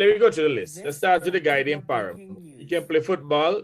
let me go to the list. Let's start with the guy named Parham. He can play football.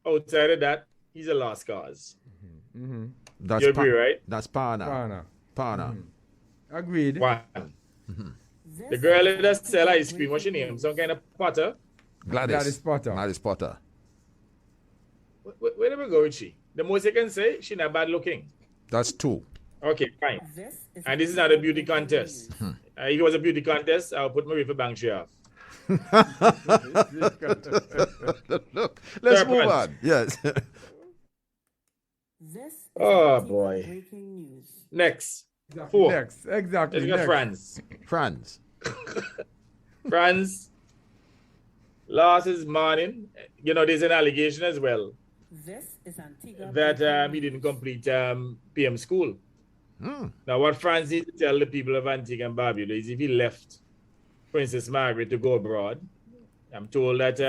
Outside of that, he's a lost cause. That's you agree, right? That's Pana. Agreed. One. The girl that sell ice cream, what's your name? Some kind of Potter? Gladys Potter. Where did we go with she? The most I can say, she's not bad looking. That's 2. Okay, fine. And this is not a beauty contest. If it was a beauty contest, I'll put Marie for bank share off. Look, let's move on. Yes. Oh boy. Next. 4. Next, exactly. Let's go France. France. Last is morning. You know, there's an allegation as well that he didn't complete PM school. Now, what France needs to tell the people of Antigua and Barbuda is if he left Princess Margaret to go abroad, I'm told that,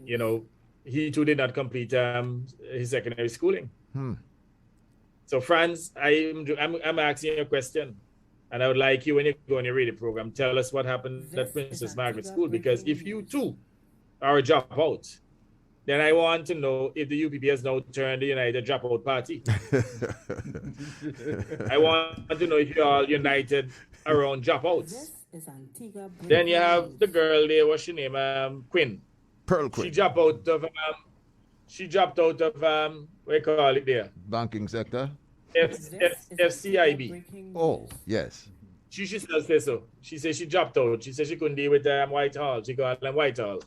you know, he too did not complete his secondary schooling. So, France, I'm asking you a question. And I would like you, when you go on your radio program, tell us what happened at Princess Margaret School. Because if you too are a dropout, then I want to know if the UPP has now turned the United Dropout Party. I want to know if you're all united around dropouts. Then you have the girl there, what's her name? Quinn. Pearl Quinn. She dropped out of, what do you call it there? Banking sector. FCIB. Oh, yes. She still say so. She said she dropped out. She said she couldn't deal with Whitehall. She got Whitehall.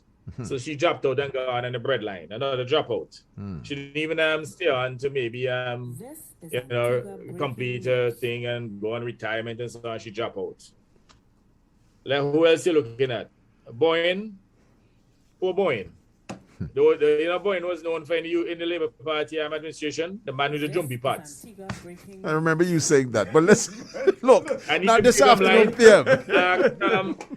So she dropped out and gone on the breadline. Another dropout. She didn't even stay on to maybe you know, complete her thing and go on retirement and so on. She dropped out. Like, who else you looking at? Boyne. Poor Boyne. You know, Boyne was known for in the Labour Party administration, the man with the jumpy parts. I remember you saying that. But let's look. And Not this afternoon, PM. If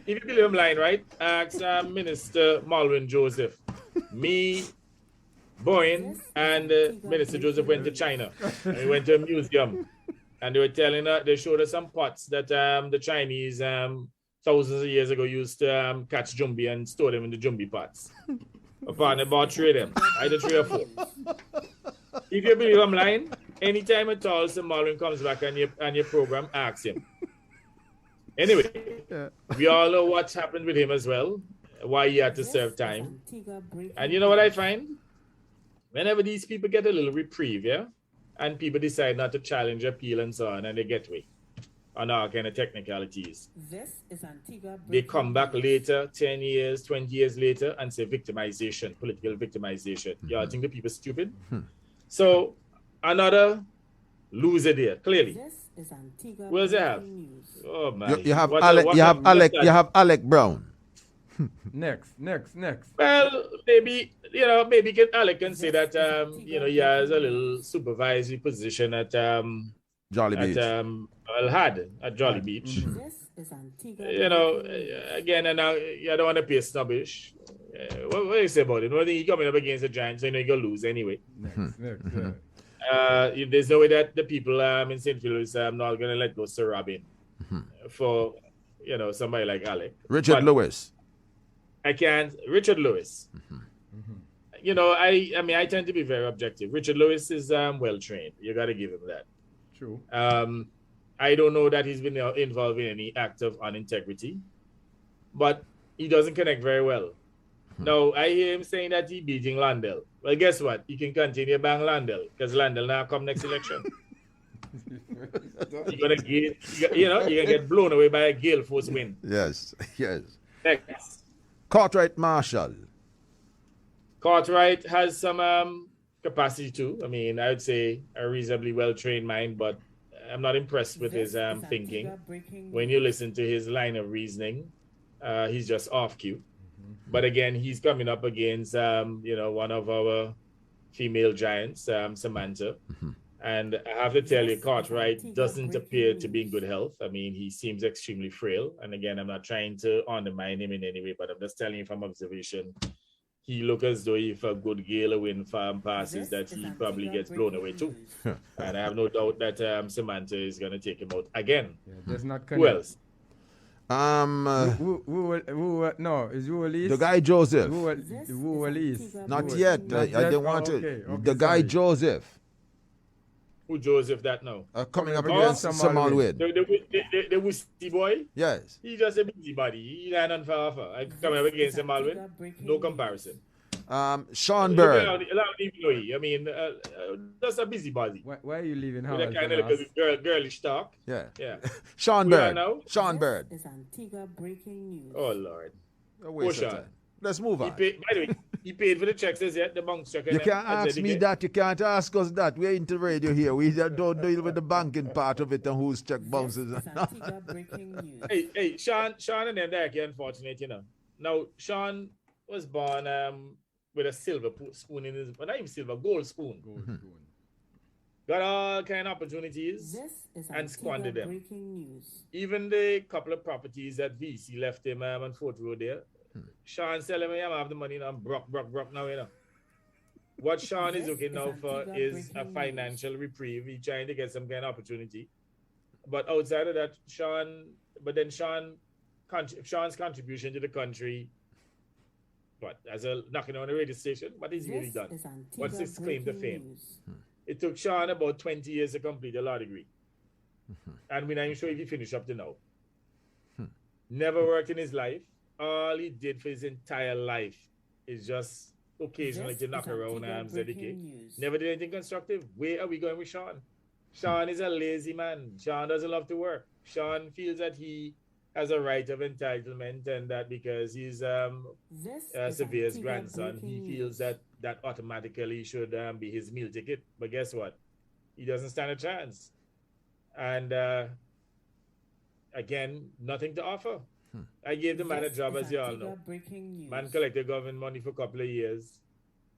you believe him line, right? Ask Minister Malwin Joseph. Me, Boyne, and Minister Joseph went to China. And we went to a museum. And they were telling her, they showed us some pots that the Chinese thousands of years ago used to catch jumbie and store them in the jumbie pots. My partner bought 3 of them, either 3 or 4. If you believe I'm lying, anytime at all, Sir Malwin comes back on your program, ask him. Anyway, we all know what's happened with him as well, why he had to serve time. And you know what I find? Whenever these people get a little reprieve, yeah, and people decide not to challenge, appeal, and so on, and they get away on all kind of technicalities. They come back later, 10 years, 20 years later, and say victimization, political victimization. Y'all think the people stupid? So, another loser there, clearly. Who else you have? Oh, man. You have Alec Brown. Next. Well, maybe Alec can say that, you know, he has a little supervisory position at Jolly Beach. At Jolly Beach. You know, again, and now I don't want to be snobbish. What do you say about it? One thing, you're coming up against the Giants, so you know you're going to lose anyway. There's no way that the people in St. Louis are not going to let go Sir Robin for, you know, somebody like Alec. Richard Lewis. Richard Lewis. You know, I mean, I tend to be very objective. Richard Lewis is well trained. You got to give him that. True. I don't know that he's been involved in any act of unintegrity, but he doesn't connect very well. Now, I hear him saying that he's beating Landell. Well, guess what? He can continue bang Landell because Landell now come next election. You're gonna get blown away by a gale force wind. Yes. Next. Cartwright Marshall. Cartwright has some capacity too. I mean, I would say a reasonably well-trained mind, but I'm not impressed with his thinking. When you listen to his line of reasoning, he's just off cue. But again, he's coming up against one of our female giants, Samantha. And I have to tell you, Cartwright doesn't appear to be in good health. I mean, he seems extremely frail. And again, I'm not trying to undermine him in any way, but I'm just telling you from observation, he looks as though if a good gale of wind farm passes, that he probably gets blown away too. And I have no doubt that Samantha is going to take him out again. Who else? No, is Ruel The guy Joseph. Ruel East. Not yet. I didn't want to. Okay, The guy sorry. Joseph. Who Joseph that now? Coming up Coming against against Samal Samal Wade. The whiskey boy? Yes. He just a busybody. He ran on far. I coming up against him, Alvin. No comparison. Sean Look Bird. at how he play. I mean, just a busybody. Why are you leaving With Howard? that kind of little girlish talk. Yeah. Yeah. Sean We are Bird. now? Sean Bird. Is Antigua breaking news. Oh, Lord. A waste of Sean. time. Let's move on. By the way, he paid for the checks as yet, the bounce check. You can't ask me that. You can't ask us that. We're into radio here. We don't deal with the banking part of it and whose check bounces. Is Antigua breaking news. Hey, Sean and them they're unfortunate, you know. Now, Sean was born with a silver spoon in his, well, not even silver, gold spoon. Got all kind of opportunities This is and squandered them. breaking news. Even the couple of properties that VC left him on Fort Road there. Sean tell him, I have the money now, I'm broke now, you know. What Sean is looking now for is a financial reprieve. He's trying to get some kind of opportunity. But outside of that, Sean's contribution to the country, but as a knocking on the radio station, what is really done? What's his claim to fame? It took Sean about 20 years to complete a law degree. And we're not even sure if he finished up to now. Never worked in his life. All he did for his entire life is just occasionally to knock around ZDK. Never did anything constructive. Where are we going with Sean? Sean is a lazy man. Sean doesn't love to work. Sean feels that he has a right of entitlement and that because he's Severe's grandson, he feels that automatically should be his meal ticket. But guess what? He doesn't stand a chance. And again, nothing to offer. I gave the man a job, as you all know. Man collected government money for a couple of years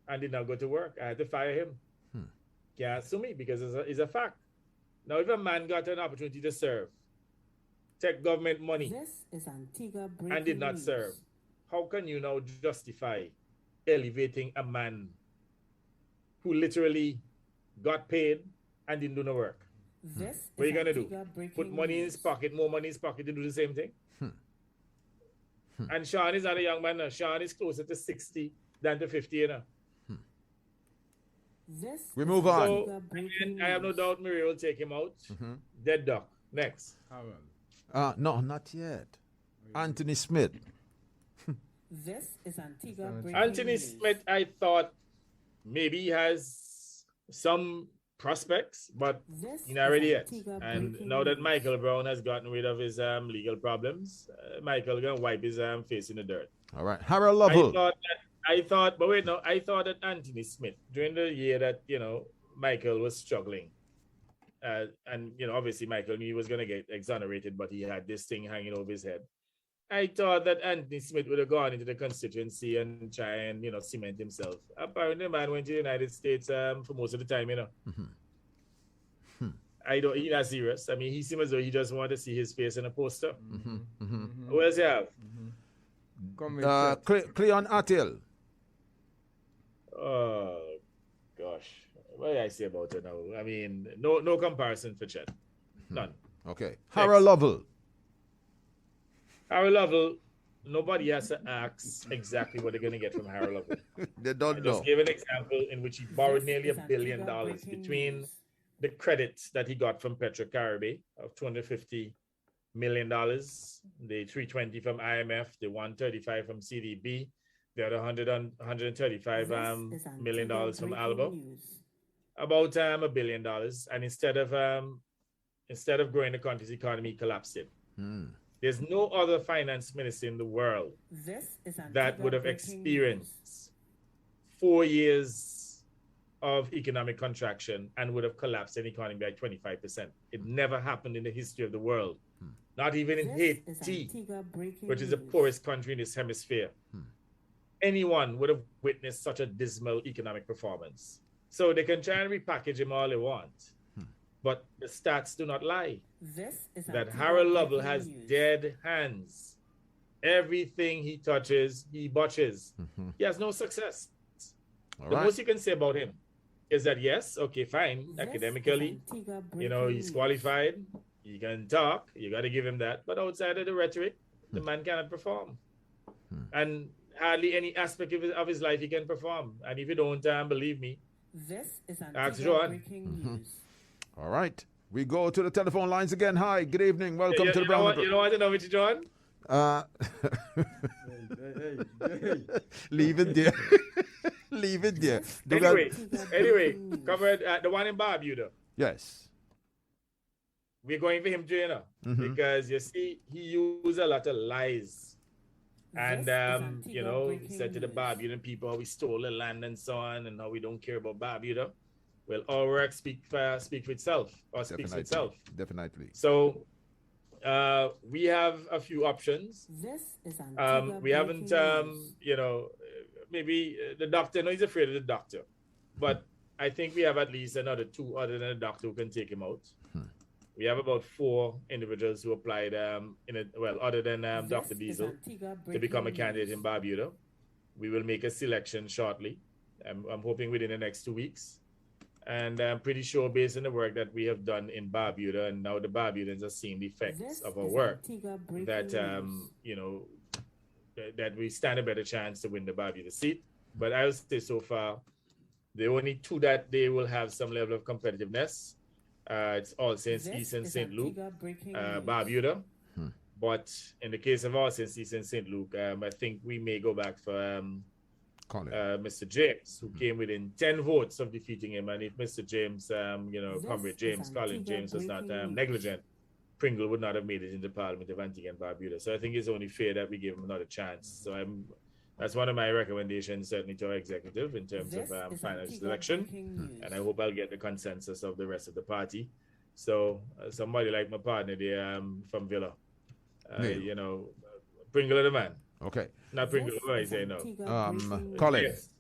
and did not go to work. I had to fire him. Can't sue me because it's a fact. Now, if a man got an opportunity to serve, take government money, and did not serve, how can you now justify elevating a man who literally got paid and didn't do no work? What are you going to do? Put money in his pocket, more money in his pocket to do the same thing? And Sean is not a young man now. Sean is closer to 60 than to 50, you know. We move on. So, again, I have no doubt Maria will take him out. Dead duck. Next. No, not yet. Anthony Smith. This is Antigua breaking Anthony news. Smith, I thought maybe he has some prospects, but he's not ready yet. And now that Michael Browne has gotten rid of his legal problems, Michael gonna wipe his face in the dirt. All right. Harold Lovell. I thought that Anthony Smith, during the year that, you know, Michael was struggling, and, you know, obviously Michael knew he was going to get exonerated, but he had this thing hanging over his head. I thought that Anthony Smith would have gone into the constituency and try and, you know, cement himself. Apparently, the man went to the United States for most of the time, you know. He's not serious. I mean, he seems as though he just wanted to see his face in a poster. Who else you have? Cleon Attil. Oh, gosh. What do I say about it now? I mean, no comparison for Chet. None. Okay. Harold Lovell. Harold Lovell, nobody has to ask exactly what they're going to get from Harold Lovell. They don't I know. just gave an example in which he borrowed nearly $1 billion between the credits that he got from Petrocaribe of $250 million, the 320 from IMF, the 135 from CDB, the other $135 million from Alba, about $1 billion. And instead of growing the country's economy, collapsed it. There's no other finance minister in the world that would have experienced 4 years of economic contraction and would have collapsed an economy by 25%. It never happened in the history of the world. Not even in Haiti, which is the poorest country in this hemisphere. Anyone would have witnessed such a dismal economic performance. So they can try and repackage him all they want. But the stats do not lie. That Harold Lovell has dead hands. Everything he touches, he botches. He has no success. The most you can say about him is that, yes, okay, fine, academically, you know, he's qualified. He can talk. You got to give him that. But outside of the rhetoric, the man cannot perform. And hardly any aspect of his life he can perform. And if you don't believe me, This is Ask Antigua Joanne. breaking news. All right. We go to the telephone lines again. Hi, good evening. Welcome to the you know Brown. what, you know what I know, Mr. John? Leave it there. Leave it there. Anyway, covered the one in Barbuda. Yes. We're going for him too, you know, because you see, he used a lot of lies. And, you know, he said to the Barbudan people how we stole the land and so on, and how we don't care about Barbuda. Well, our work speaks for itself, or speaks for itself. Definitely. So, we have a few options. This is Antigua We haven't, news. you know, maybe the doctor, no, he's afraid of the doctor. But I think we have at least another 2 other than the doctor who can take him out. We have about 4 individuals who applied, other than Dr. This is Diesel, Antigua to become a breaking candidate news. in Barbuda. We will make a selection shortly. I'm hoping within the next 2 weeks. And I'm pretty sure based on the work that we have done in Barbuda, and now the Barbudans are seeing the effects This of our is work, Antigua breaking that, news. you know, that we stand a better chance to win the Barbuda seat. But I would say so far, the only 2 that they will have some level of competitiveness. It's All Saints This East and is St. Luke, Antigua breaking news. Barbuda. But in the case of All Saints East and St. Luke, I think we may go back for Colin. Mr. James, who came within 10 votes of defeating him. And if Mr. James, This comrade is James, Colin Antigua James, was not breaking news. negligent, Pringle would not have made it into Parliament of Antigua and Barbuda. So I think it's only fair that we give him another chance. So that's one of my recommendations, certainly to our executive, in terms This of is final Antigua selection. breaking news. And I hope I'll get the consensus of the rest of the party. So somebody like my partner there from Villa, Neil. you know, Pringle of the man. Okay. Not Pringle, This what I is say no. Antigua breaking news. Colin. Yes,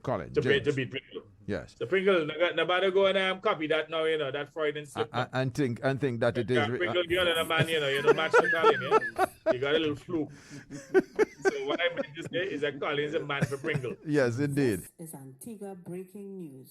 Colin. to James. beat Pringle. Yes. So Pringle, nobody go and copy that now, you know, that Freudian slip. And think that it is. Yeah, Pringle, you're another man, you know match the Colin, yeah? You got a little fluke. So what I meant to say is that Colin is a man for Pringle. Yes, indeed. This is Antigua breaking news.